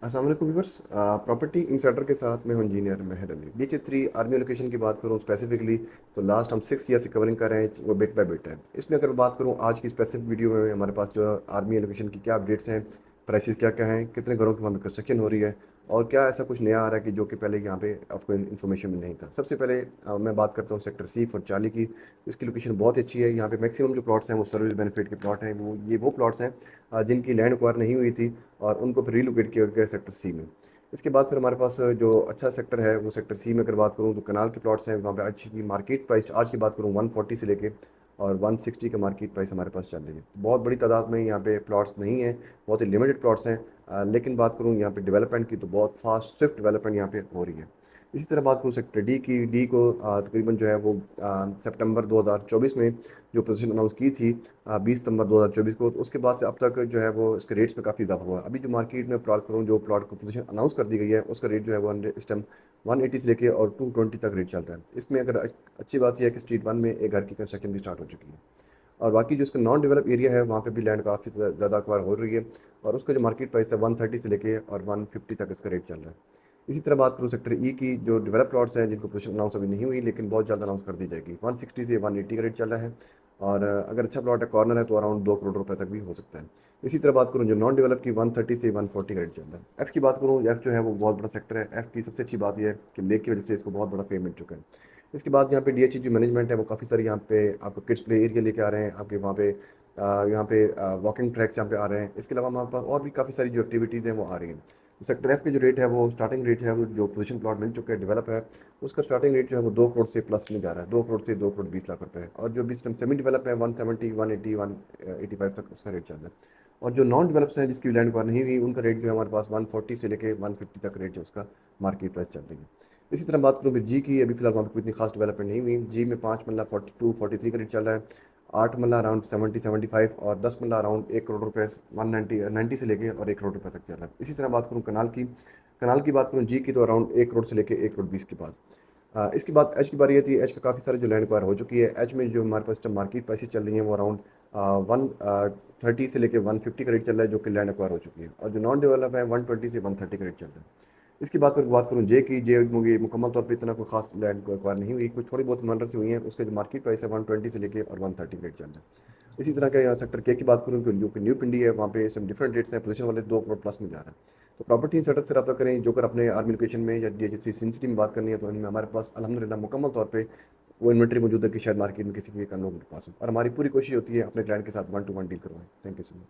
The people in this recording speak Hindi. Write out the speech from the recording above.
अस्सलाम वालेकुम व्यूअर्स। प्रॉपर्टी इंसाइडर के साथ मैं हूं इंजीनियर महर अली। BK3 आर्मी लोकेशन की बात करूं स्पेसिफिकली तो लास्ट हम 6 ईयर से कवरिंग कर रहे हैं, वो बिट बाय बिट है। इसमें अगर बात करूं आज की स्पेसिफिक वीडियो में हमारे पास जो आर्मी लोकेशन की क्या अपडेट्स हैं, प्राइसेस क्या क्या हैं, कितने घरों की वहाँ पे कंस्ट्रक्शन हो रही है और क्या ऐसा कुछ नया आ रहा है कि जो कि पहले यहाँ पे आपको इन्फॉर्मेशन में नहीं था। सबसे पहले मैं बात करता हूँ सेक्टर सी फॉर चाली की। इसकी लोकेशन बहुत अच्छी है। यहाँ पे मैक्सिमम जो प्लॉट्स हैं वो सर्विस बेनिफिट के प्लॉट हैं। वो प्लॉट्स हैं जिनकी लैंड एक्वायर नहीं हुई थी और उनको फिर रीलोकेट किया गया सेक्टर सी में। इसके बाद फिर हमारे पास जो अच्छा सेक्टर है वो सेक्टर सी में अगर बात करूँ तो कनाल के प्लॉट्स हैं। वहाँ पे अच्छी की मार्केट प्राइस आज की बात करूँ 140 से लेके और 160 का मार्केट प्राइस हमारे पास चल रही है। बहुत बड़ी तादाद में यहाँ पे प्लॉट्स नहीं है, बहुत ही लिमिटेड प्लॉट्स हैं। लेकिन बात करूँ यहाँ पे डेवलपमेंट की तो बहुत फास्ट स्विफ्ट डेवलपमेंट यहाँ पे हो रही है। इसी तरह बात करूँ सेक्टर डी की। डी को तकरीबन जो है वो सितंबर 2024 में जो पोजीशन अनाउंस की थी 20 सितंबर 2024 को, तो उसके बाद से अब तक जो है वो इसके रेट्स में काफ़ी इजाफा हुआ है। अभी जो मार्केट में प्लॉट करूँ जो प्लॉट को पोजीशन अनाउंस कर दी गई है उसका रेट जो है वो इस टाइम 180 से लेके और 220 तक रेट चल रहा है। इसमें अगर अच्छी बात यह है कि स्ट्रीट वन में एक घर की कंस्ट्रक्शन भी स्टार्ट हो चुकी है और बाकी जो इसका नॉन डेवलप एरिया है वहाँ पे भी लैंड काफ़ी ज़्यादा एक्वायर हो रही है और उसका जो मार्केट प्राइस है 130 से लेके और 150 तक इसका रेट चल रहा है। इसी तरह बात करूँ सेक्टर ई की, जो डेवलप प्लॉट्स हैं जिनको पोजीशन अनाउंस अभी नहीं हुई लेकिन बहुत जल्द अनाउंस कर दी जाएगी। 160 से 180 का रेट चल रहा है और अगर अच्छा प्लॉट है, कॉर्नर है, तो अराउंड 2 करोड़ रुपए तक भी हो सकता है। इसी तरह बात करूँ जो नॉन डेवलप की 130 से 140 का रेट चल रहा है। एफ़ की बात करूँ, एफ़ जो है वो बहुत बड़ा सेक्टर है। एफ़ की सबसे अच्छी बात यह है कि लेक की वजह से इसको बहुत बड़ा फेम मिल चुका है। इसके बाद यहाँ पे DHE जो मैनेजमेंट है वो काफ़ी सारी यहाँ पे आपको किड्स प्ले एरिया लेके आ रहे हैं आपके वहाँ पे। यहाँ पे वॉकिंग ट्रैक्स यहाँ पे आ रहे हैं। इसके अलावा हमारे पास और भी काफ़ी सारी जो एक्टिविटीज़ हैं वो आ रही हैं। सेक्टर एफ के जो रेट है वो स्टार्टिंग रेट है वो जो पोजीशन प्लॉट मिल चुके हैं डेवलप है, उसका स्टार्टिंग रेट जो है वो 2 करोड़ से प्लस में जा रहा है। 2 करोड़ से 2 करोड़ 20 लाख रुपए है और जो भी सेमी डेवलप है 170 180 185 तक उसका रेट चल रहा है। और जो नॉन डेवलप्स हैं जिसकी लैंड एक्वायर नहीं हुई उनका रेट जो है हमारे पास 140 से लेके 150 तक रेट जो उसका मार्केट प्राइस चल रही है। इसी तरह बात करूँ फिर जी की, अभी फिलहाल वहाँ पे कोई इतनी खास डेवलपमेंट नहीं हुई। जी में 5 मल्ला 42 43 का रेट चल रहा है, 8 मल्ला अराउंड 70 75 और 10 मल्ला अराउंड 1 करोड़ रुपये 190 से लेके और 1 करोड़ रुपये तक चल रहा है। इसी तरह बात करूँ कनाल की, कनाल की बात करूँ जी की तो अराउंड 1 करोड़ से लेके 1 करोड़ 20 के बाद। इसके बाद एच की बारी आती है। एच का काफ़ी सारे जो लैंड एक्वायर हो चुकी है। एच में जो हमारे पास मार्केट प्राइसेस चल रही हैं वो अराउंड 130 से लेके 150 का रेट चल रहा है जो कि लैंड एक्वायर हो चुकी है और जो नॉन डेवलप है 120 से 130 का रेट चल रहा है। इसके बाद फिर बात करूँ जे की, जे मुझे मुकम्मल तौर पे इतना कोई खास लैंड एक्वायर नहीं हुई, कुछ थोड़ी बहुत मर्डर से हुई हैं। उसका जो मार्केट प्राइस है 120 से लेके और 130 रेट चल रहा है। इसी तरह का यहाँ सेक्टर के की बात करूँ तो न्यू पिंडी है, वहाँ पे इस टाइम डिफरेंट रेट्स हैं। पोजीशन वाले 2 करोड़ प्लस में जा रहा है। तो प्रॉपर्टी सेटअप से रब्ता करें जो कर अपने आर्मी लोकेशन में या DH3 सिटी में बात करनी है तो इनमें हमारे पास अल्हम्दुलिल्लाह मुकम्मल तौर पे वो इन्वेंट्री मौजूद है कि शायद मार्केट में किसी के एक लोग के पास हो और हमारी पूरी कोशिश होती है अपने क्लाइंट के साथ 1 to 1 डील करवाएं। Thank you so much.